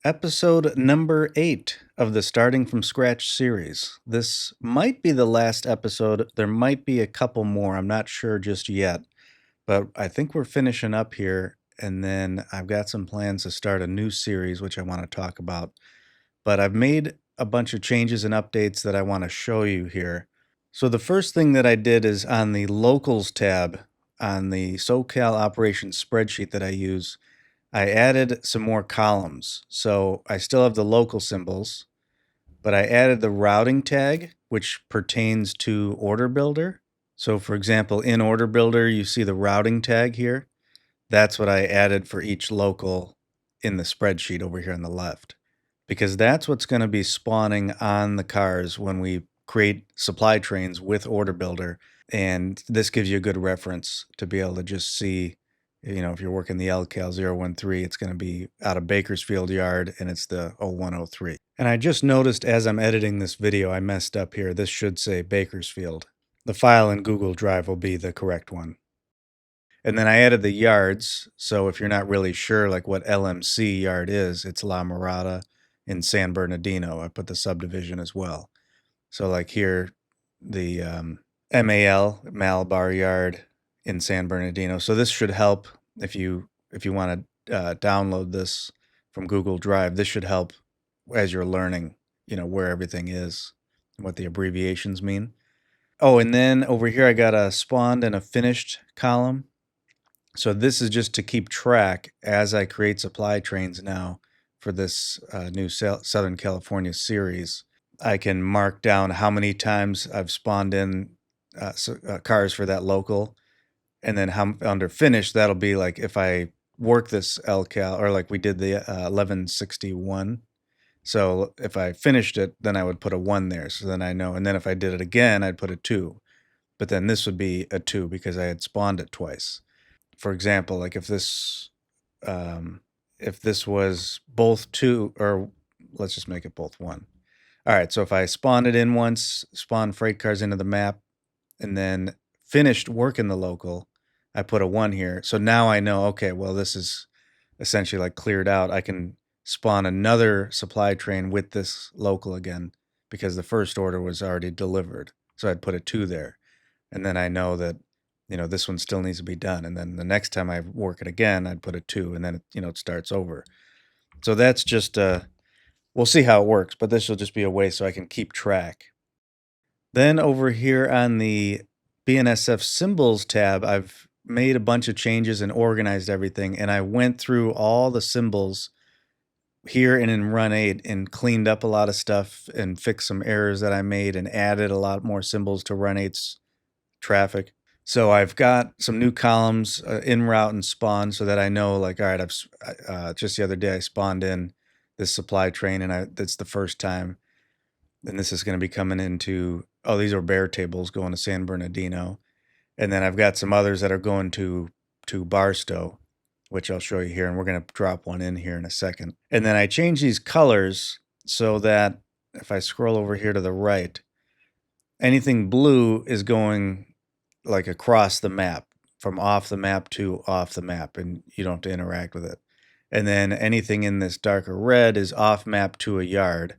Episode number 8 of the Starting from Scratch series. This might be the last episode. There might be a couple more. I'm not sure just yet, but I think we're finishing up here. And then I've got some plans to start a new series, which I want to talk about. But I've made a bunch of changes and updates that I want to show you here. So the first thing that I did is on the Locals tab on the SoCal Operations spreadsheet that I use, I added some more columns. So I still have the local symbols, but I added the routing tag, which pertains to Order Builder. So for example, in Order Builder, you see the routing tag here. That's what I added for each local in the spreadsheet over here on the left, because that's what's going to be spawning on the cars when we create supply trains with Order Builder. And this gives you a good reference to be able to just see, if you're working the LCAL 013, it's going to be out of Bakersfield Yard and it's the 0103. And I just noticed as I'm editing this video, I messed up here. This should say Bakersfield. The file in Google Drive will be the correct one. And then I added the yards. So if you're not really sure like what LMC yard is, it's La Mirada in San Bernardino. I put the subdivision as well. So like here, the MAL, Malabar Yard in San Bernardino. So this should help if you want to download this from Google Drive. This should help as you're learning, where everything is and what the abbreviations mean. Oh, and then over here I got a spawned and a finished column. So this is just to keep track as I create supply trains now for this new Southern California series. I can mark down how many times I've spawned in cars for that local, and then how under finished, that'll be like if I work this LCAL, or like we did the 1161. So if I finished it, then I would put a 1 there, so then I know. And then if I did it again, I'd put a 2. But then this would be a 2 because I had spawned it twice. For example, like if this was both 2, or let's just make it both 1. All right, so if I spawned it in once, spawned freight cars into the map, and then finished working the local, I put a 1 here. So now I know, okay, well, this is essentially like cleared out. I can spawn another supply train with this local again because the first order was already delivered. So I'd put a 2 there. And then I know that, this one still needs to be done. And then the next time I work it again, I'd put a 2, and then, it starts over. So that's just, we'll see how it works, but this will just be a way so I can keep track. Then over here on the BNSF symbols tab, I've made a bunch of changes and organized everything. And I went through all the symbols here and in Run 8 and cleaned up a lot of stuff and fixed some errors that I made and added a lot more symbols to Run 8's traffic. So I've got some new columns in route and spawn so that I know, like, all right, I've just the other day I spawned in this supply train, and that's the first time. Then this is going to be coming into, these are bear tables going to San Bernardino. And then I've got some others that are going to Barstow, which I'll show you here. And we're going to drop one in here in a second. And then I change these colors so that if I scroll over here to the right, anything blue is going like across the map, from off the map to off the map, and you don't have to interact with it. And then anything in this darker red is off map to a yard.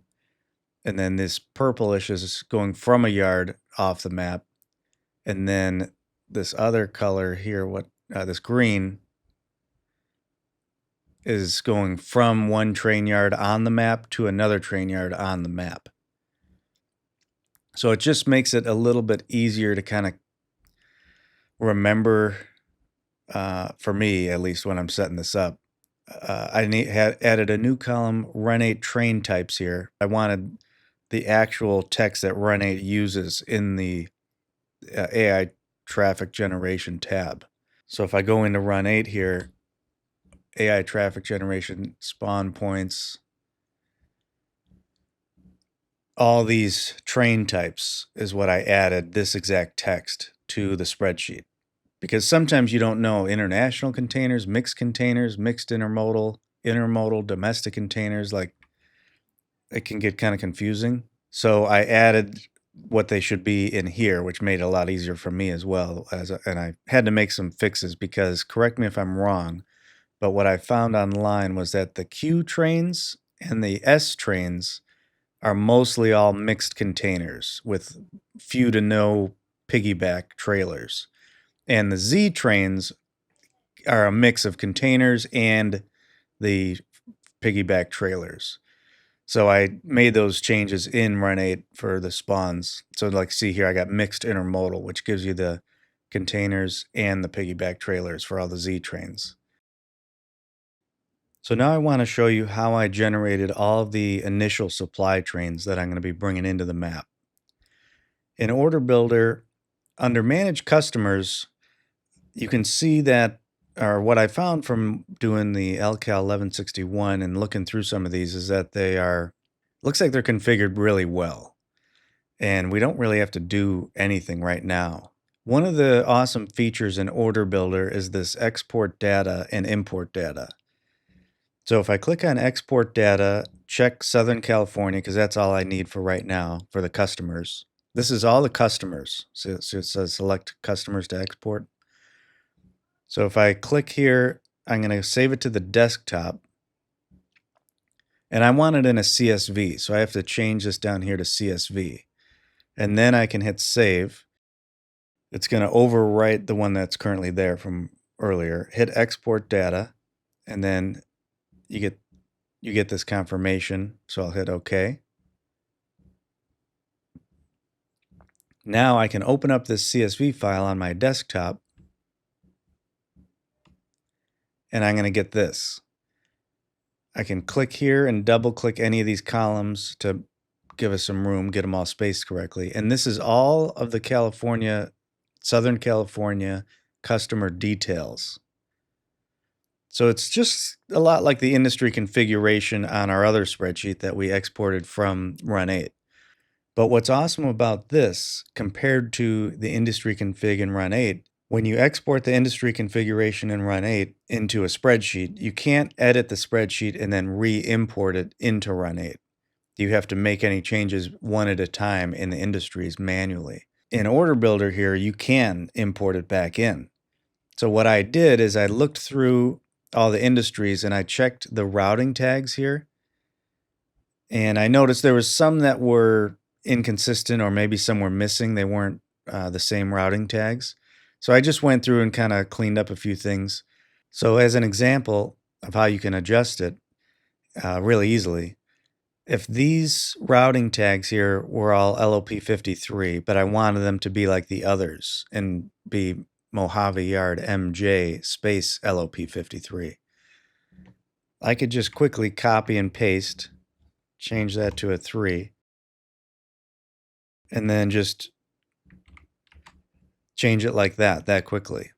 And then this purplish is going from a yard off the map. And then this other color here, this green, is going from one train yard on the map to another train yard on the map. So it just makes it a little bit easier to kind of remember, for me, at least when I'm setting this up. I had added a new column, Run 8 train types here. I wanted the actual text that Run 8 uses in the AI traffic generation tab. So if I go into Run 8 here, AI traffic generation, spawn points, all these train types is what I added this exact text to the spreadsheet. Because sometimes you don't know international containers, mixed intermodal, domestic containers, like it can get kind of confusing. So I added what they should be in here, which made it a lot easier for me as well. And I had to make some fixes because, correct me if I'm wrong, but what I found online was that the Q trains and the S trains are mostly all mixed containers with few to no piggyback trailers. And the Z trains are a mix of containers and the piggyback trailers. So I made those changes in Run 8 for the spawns. So like see here, I got mixed intermodal, which gives you the containers and the piggyback trailers for all the Z trains. So now I want to show you how I generated all of the initial supply trains that I'm going to be bringing into the map. In Order Builder, under Manage Customers, you can see that, or what I found from doing the LCal 1161 and looking through some of these is that looks like they're configured really well. And we don't really have to do anything right now. One of the awesome features in Order Builder is this export data and import data. So if I click on export data, check Southern California, because that's all I need for right now for the customers. This is all the customers. So it says select customers to export. So if I click here, I'm going to save it to the desktop. And I want it in a CSV. So I have to change this down here to CSV. And then I can hit save. It's going to overwrite the one that's currently there from earlier. Hit export data. And then you get this confirmation. So I'll hit OK. Now I can open up this CSV file on my desktop. And I'm going to get this. I can click here and double click any of these columns to give us some room, get them all spaced correctly. And this is all of the Southern California customer details. So it's just a lot like the industry configuration on our other spreadsheet that we exported from Run 8. But what's awesome about this compared to the industry config in Run 8, when you export the industry configuration in Run 8 into a spreadsheet, you can't edit the spreadsheet and then re-import it into Run 8. You have to make any changes one at a time in the industries manually. In Order Builder here, you can import it back in. So what I did is I looked through all the industries and I checked the routing tags here. And I noticed there was some that were inconsistent or maybe some were missing. They weren't the same routing tags. So I just went through and kind of cleaned up a few things. So as an example of how you can adjust it really easily, if these routing tags here were all LOP53, but I wanted them to be like the others and be Mojave Yard MJ space LOP53, I could just quickly copy and paste, change that to a 3, and then just change it like that quickly.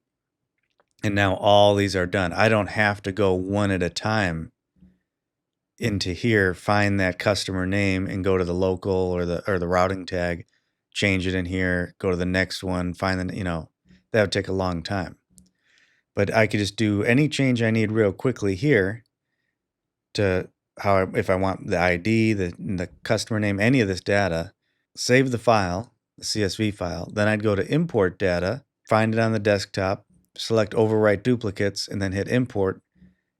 And now all these are done. I don't have to go one at a time into here, find that customer name and go to the local or the routing tag, change it in here, go to the next one, find the, that would take a long time. But I could just do any change I need real quickly here to if I want the ID, the customer name, any of this data, save the file, the CSV file. Then I'd go to import data, find it on the desktop, select overwrite duplicates, and then hit import.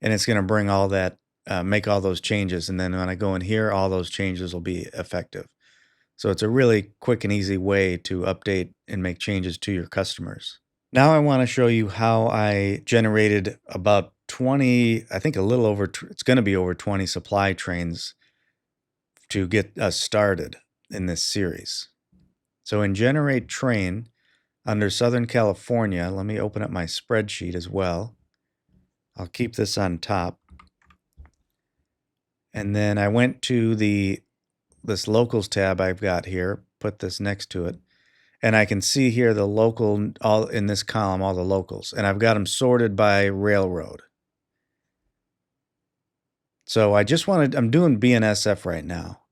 And it's going to bring all that, make all those changes. And then when I go in here, all those changes will be effective. So it's a really quick and easy way to update and make changes to your customers. Now I want to show you how I generated about 20, I think a little over, it's going to be over 20 supply trains to get us started in this series. So in Generate Train, under Southern California, let me open up my spreadsheet as well. I'll keep this on top. And then I went to this locals tab I've got here, put this next to it. And I can see here the local, all in this column, all the locals. And I've got them sorted by railroad. So I'm doing BNSF right now.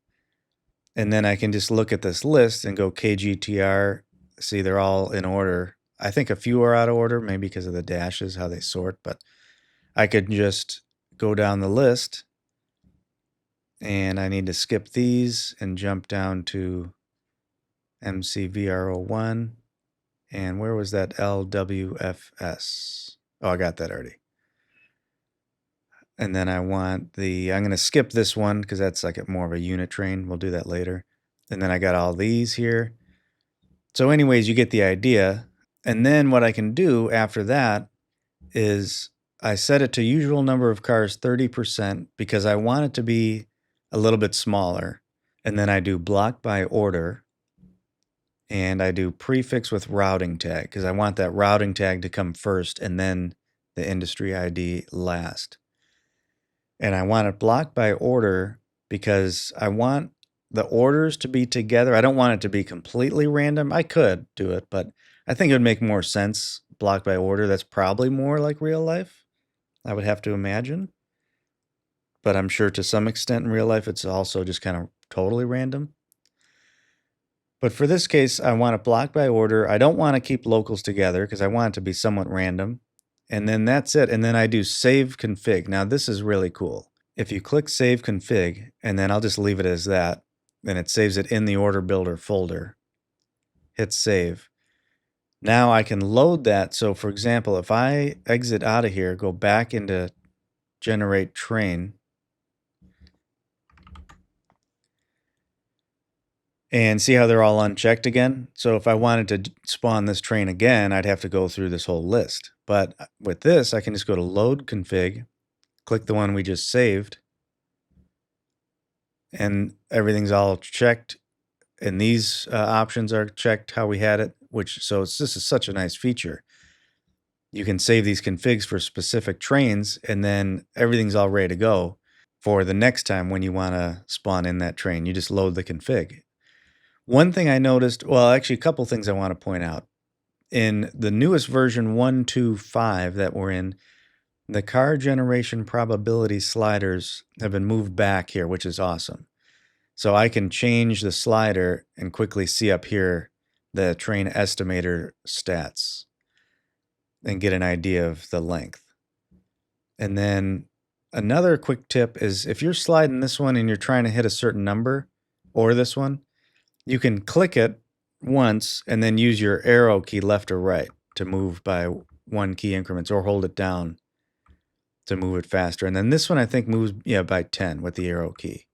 And then I can just look at this list and go KGTR. See, they're all in order. I think a few are out of order, maybe because of the dashes, how they sort. But I could just go down the list. And I need to skip these and jump down to MCVRO1. And where was that LWFS? Oh, I got that already. And then I want I'm going to skip this one because that's like more of a unit train. We'll do that later. And then I got all these here. So anyways, you get the idea. And then what I can do after that is I set it to usual number of cars 30% because I want it to be a little bit smaller. And then I do block by order. And I do prefix with routing tag because I want that routing tag to come first and then the industry ID last. And I want it blocked by order because I want the orders to be together. I don't want it to be completely random. I could do it, but I think it would make more sense blocked by order. That's probably more like real life, I would have to imagine. But I'm sure to some extent in real life, it's also just kind of totally random. But for this case, I want it blocked by order. I don't want to keep locals together because I want it to be somewhat random. And then that's it. And then I do save config. Now this is really cool. If you click save config, and then I'll just leave it as that, then it saves it in the Order Builder folder. Hit save. Now I can load that. So for example, if I exit out of here, go back into generate train, and see how they're all unchecked again? So if I wanted to spawn this train again, I'd have to go through this whole list. But with this, I can just go to load config, click the one we just saved, and everything's all checked. And these options are checked how we had it, this is such a nice feature. You can save these configs for specific trains, and then everything's all ready to go for the next time when you want to spawn in that train. You just load the config. One thing I noticed, well, actually a couple things I want to point out. In the newest version 1.2.5 that we're in, the car generation probability sliders have been moved back here, which is awesome. So I can change the slider and quickly see up here the train estimator stats and get an idea of the length. And then another quick tip is if you're sliding this one and you're trying to hit a certain number, or this one, you can click it once and then use your arrow key left or right to move by 1 key increments, or hold it down to move it faster. And then this one I think moves by 10 with the arrow key.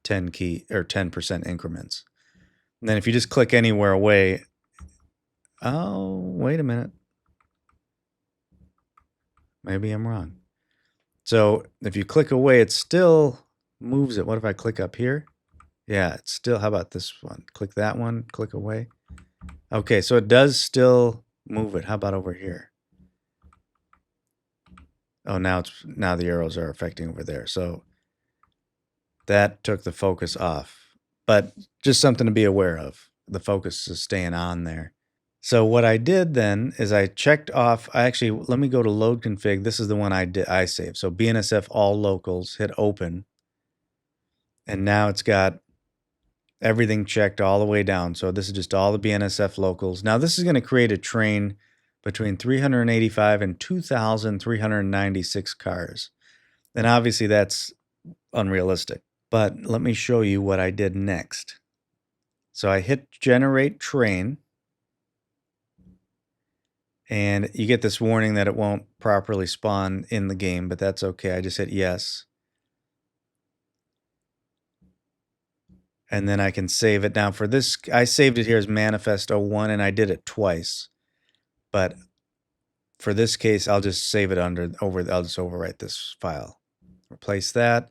10 key or 10% increments. And then if you just click anywhere away, oh, wait a minute. Maybe I'm wrong. So if you click away, it still moves it. What if I click up here? Yeah, it's still, how about this one? Click that one, click away. Okay, so it does still move it. How about over here? Oh, now the arrows are affecting over there. So that took the focus off. But just something to be aware of. The focus is staying on there. So what I did then is I checked off, let me go to load config. This is the one I saved. So BNSF all locals, hit open. And now it's got everything checked all the way down. So this is just all the BNSF locals. Now this is going to create a train between 385 and 2,396 cars. And obviously that's unrealistic. But let me show you what I did next. So I hit generate train. And you get this warning that it won't properly spawn in the game, but that's okay. I just hit yes. And then I can save it. Now for this, I saved it here as manifest 01 and I did it twice. But for this case, I'll just save it I'll just overwrite this file. Replace that.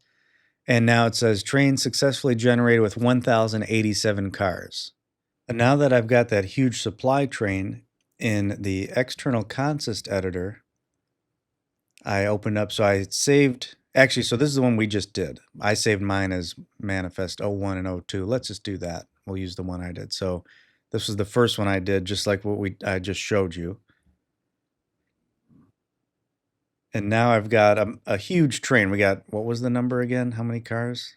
And now it says train successfully generated with 1,087 cars. And now that I've got that huge supply train in the external consist editor, I opened up, so I saved, actually, so this is the one we just did. I saved mine as manifest 01 and 02. Let's just do that. We'll use the one I did. So this was the first one I did, just like what I just showed you. And now I've got a huge train. We got, what was the number again? How many cars?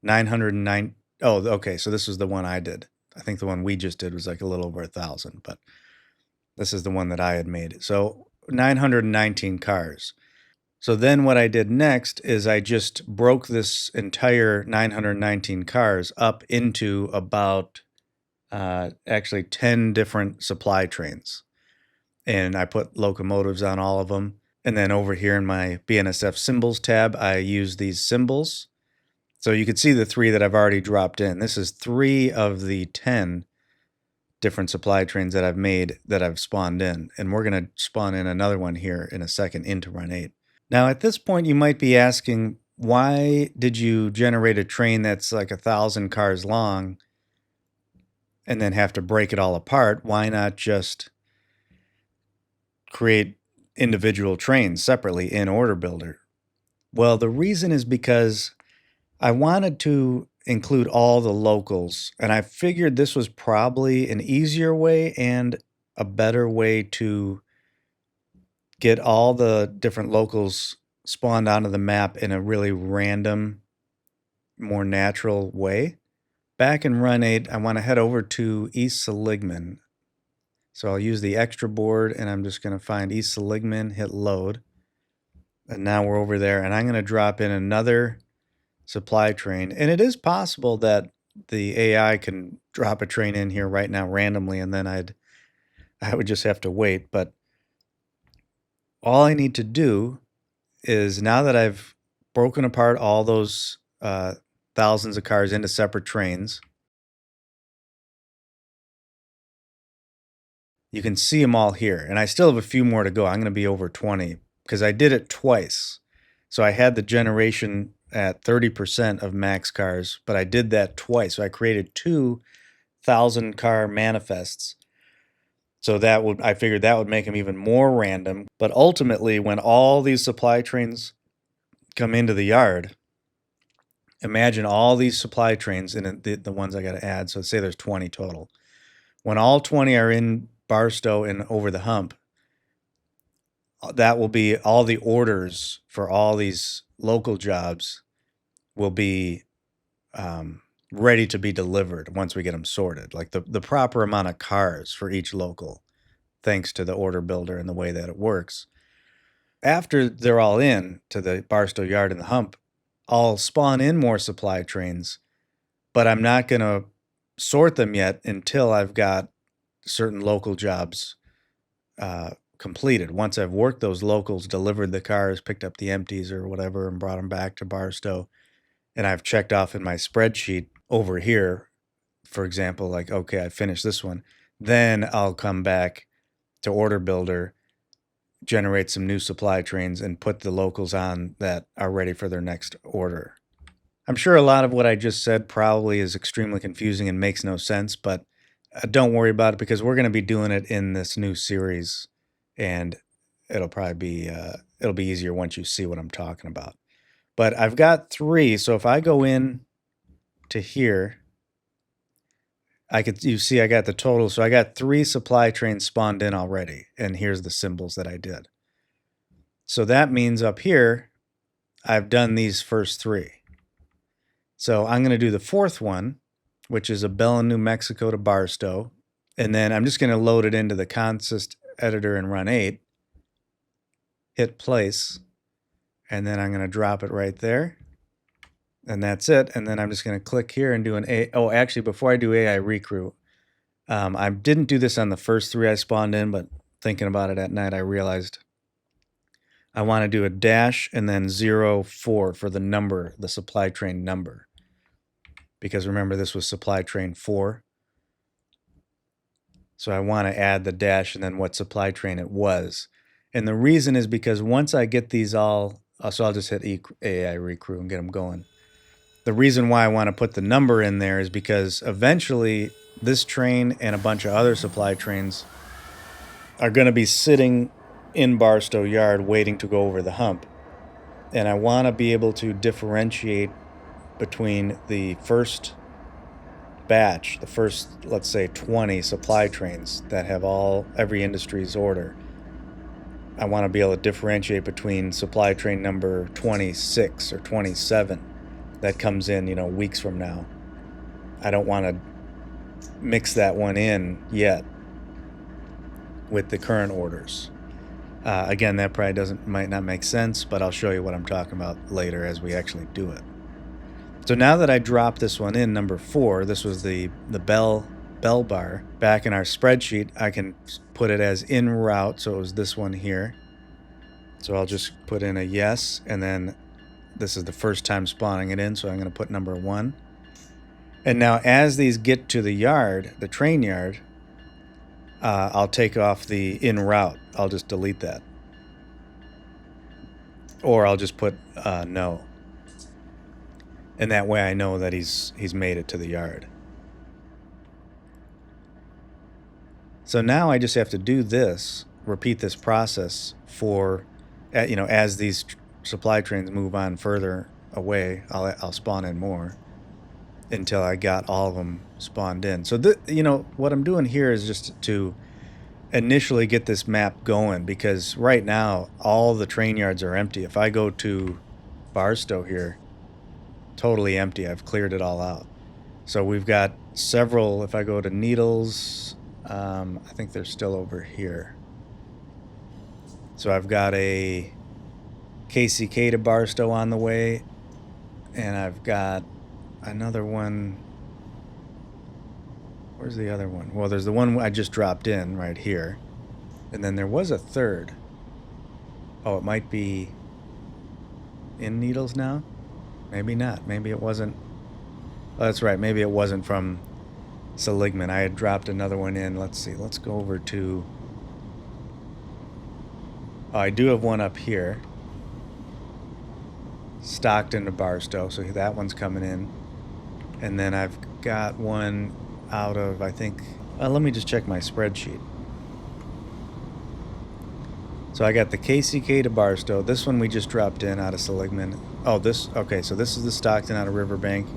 909. Oh, okay. So this was the one I did. I think the one we just did was like a little over 1,000, but this is the one that I had made. So 919 cars. So then what I did next is I just broke this entire 919 cars up into about actually 10 different supply trains. And I put locomotives on all of them. And then over here in my BNSF symbols tab, I use these symbols. So you can see the 3 that I've already dropped in. This is 3 of the 10 different supply trains that I've made that I've spawned in. And we're going to spawn in another one here in a second into run 8. Now at this point, you might be asking, why did you generate a train that's like 1,000 cars long and then have to break it all apart? Why not just create individual trains separately in Order Builder? Well, the reason is because I wanted to include all the locals, and I figured this was probably an easier way and a better way to get all the different locals spawned onto the map in a really random, more natural way. Back in Run 8, I want to head over to East Seligman. So I'll use the extra board, and I'm just going to find East Seligman, hit load. And now we're over there, and I'm going to drop in another supply train. And it is possible that the AI can drop a train in here right now randomly, and then I would just have to wait. But all I need to do is, now that I've broken apart all those thousands of cars into separate trains, you can see them all here. And I still have a few more to go. I'm going to be over 20 because I did it twice. So I had the generation at 30% of max cars, but I did that twice. So I created 2,000 car manifests. So I figured that would make them even more random. But ultimately, when all these supply trains come into the yard, imagine all these supply trains, and the ones I got to add. So say there's 20 total. When all 20 are in Barstow and over the hump, that will be all the orders for all these local jobs will be ready to be delivered once we get them sorted, like the proper amount of cars for each local, thanks to the Order Builder and the way that it works. After they're all in to the Barstow Yard and the hump, I'll spawn in more supply trains, but I'm not going to sort them yet until I've got certain local jobs completed. Once I've worked those locals, delivered the cars, picked up the empties or whatever, and brought them back to Barstow, and I've checked off in my spreadsheet over here, for example, like, okay, I finished this one, then I'll come back to Order Builder, generate some new supply trains, and put the locals on that are ready for their next order. I'm sure a lot of what I just said probably is extremely confusing and makes no sense, but don't worry about it because we're going to be doing it in this new series, and it'll probably be it'll be easier once you see what I'm talking about. But I've got 3, so if I go in to here, you see I got the total. So I got 3 supply trains spawned in already, and here's the symbols that I did. So that means up here, I've done these first 3. So I'm going to do the 4th one, which is a Belen, New Mexico to Barstow. And then I'm just going to load it into the consist editor and run 8, hit place, and then I'm going to drop it right there. And that's it. And then I'm just going to click here and do actually, before I do AI recrew, I didn't do this on the first 3 I spawned in, but thinking about it at night, I realized I want to do a dash and then 04 for the number, the supply train number. Because remember, this was supply train 4. So I want to add the dash and then what supply train it was. And the reason is because once I get these all, so I'll just hit AI recrew and get them going. The reason why I want to put the number in there is because eventually this train and a bunch of other supply trains are going to be sitting in Barstow Yard waiting to go over the hump. And I want to be able to differentiate between the first batch, the first, let's say, 20 supply trains that have every industry's order. I want to be able to differentiate between supply train number 26 or 27 that comes in, weeks from now. I don't want to mix that one in yet with the current orders. Again, that probably might not make sense, but I'll show you what I'm talking about later as we actually do it. So now that I dropped this one in, number 4, this was the bell bar, back in our spreadsheet, I can put it as in route, so it was this one here. So I'll just put in a yes, and then this is the first time spawning it in, so I'm going to put number 1. And now as these get to the yard, the train yard, I'll take off the in route. I'll just delete that. Or I'll just put no. And that way I know that he's made it to the yard. So now I just have to do this, repeat this process for, as these supply trains move on further away, I'll spawn in more until I got all of them spawned in. So what I'm doing here is just to initially get this map going, because right now all the train yards are empty. If I go to Barstow here, totally empty. I've cleared it all out. So we've got several. If I go to Needles, I think they're still over here. So I've got a KCK to Barstow on the way, and I've got another one. Where's the other one? Well, there's the one I just dropped in right here, and then there was a third. Oh, it might be in Needles now? Maybe not. Maybe it wasn't. Oh, that's right. Maybe it wasn't from Seligman. I had dropped another one in. Let's see. Let's go over to... Oh, I do have one up here. Stockton to Barstow. So that one's coming in. And then I've got one out of, I think... let me just check my spreadsheet. So I got the KCK to Barstow. This one we just dropped in out of Seligman. Oh, this... Okay, so this is the Stockton out of Riverbank.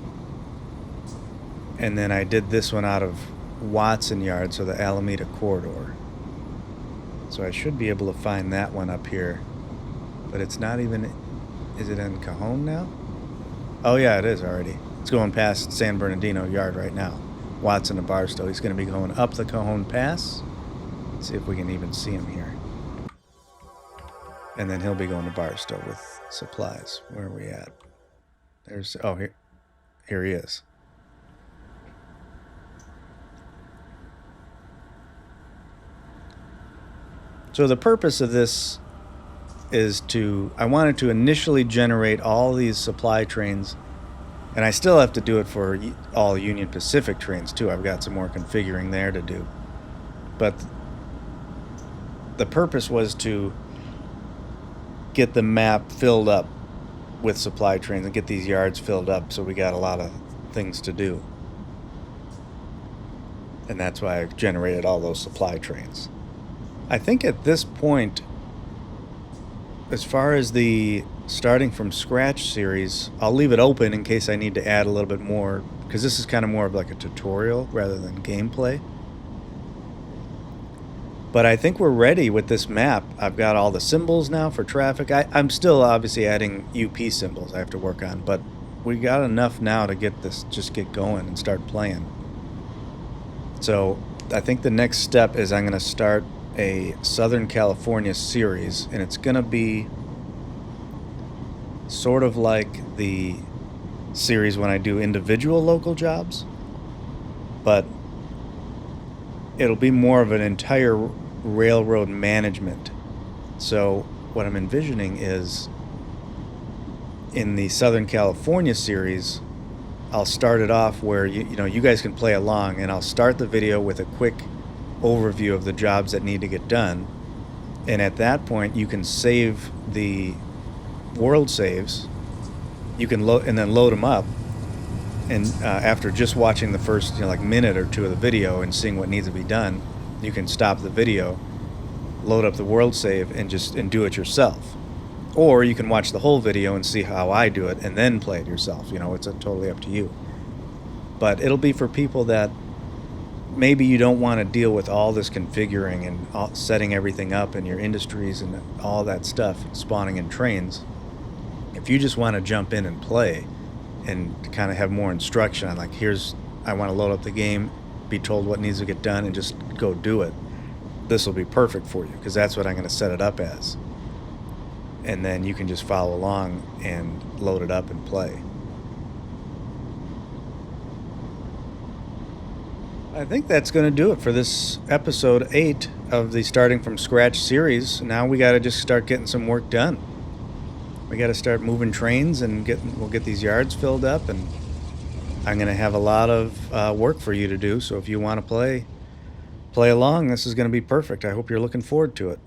And then I did this one out of Watson Yard, so the Alameda Corridor. So I should be able to find that one up here. But it's not even... Is it in Cajon now? Oh, yeah, it is already. It's going past San Bernardino Yard right now. Watson to Barstow. He's going to be going up the Cajon Pass. Let's see if we can even see him here. And then he'll be going to Barstow with supplies. Where are we at? There's... Oh, here he is. So the purpose of this is I wanted to initially generate all these supply trains, and I still have to do it for all Union Pacific trains too. I've got some more configuring there to do. But the purpose was to get the map filled up with supply trains and get these yards filled up, so we got a lot of things to do. And that's why I generated all those supply trains. I think at this point, as far as the starting from scratch series, I'll leave it open in case I need to add a little bit more, because this is kind of more of like a tutorial rather than gameplay. But I think we're ready with this map. I've got all the symbols now for traffic. I'm still obviously adding UP symbols I have to work on, but we got enough now to get this, just get going and start playing. So I think the next step is I'm going to start a Southern California series, and it's going to be sort of like the series when I do individual local jobs, but it'll be more of an entire railroad management. So what I'm envisioning is in the Southern California series, I'll start it off where you guys can play along, and I'll start the video with a quick overview of the jobs that need to get done, and at that point you can save the world saves. You can load and then load them up, and after just watching the first minute or two of the video and seeing what needs to be done, you can stop the video, load up the world save, and do it yourself. Or you can watch the whole video and see how I do it and then play it yourself. It's totally up to you. But it'll be for people that maybe you don't want to deal with all this configuring and setting everything up in your industries and all that stuff, spawning in trains. If you just want to jump in and play and kind of have more instruction on, like, I want to load up the game, be told what needs to get done, and just go do it, this will be perfect for you, because that's what I'm going to set it up as. And then you can just follow along and load it up and play. I think that's going to do it for this episode 8 of the starting from scratch series. Now we got to just start getting some work done. We got to start moving trains and we'll get these yards filled up, and I'm going to have a lot of work for you to do. So if you want to play along, this is going to be perfect. I hope you're looking forward to it.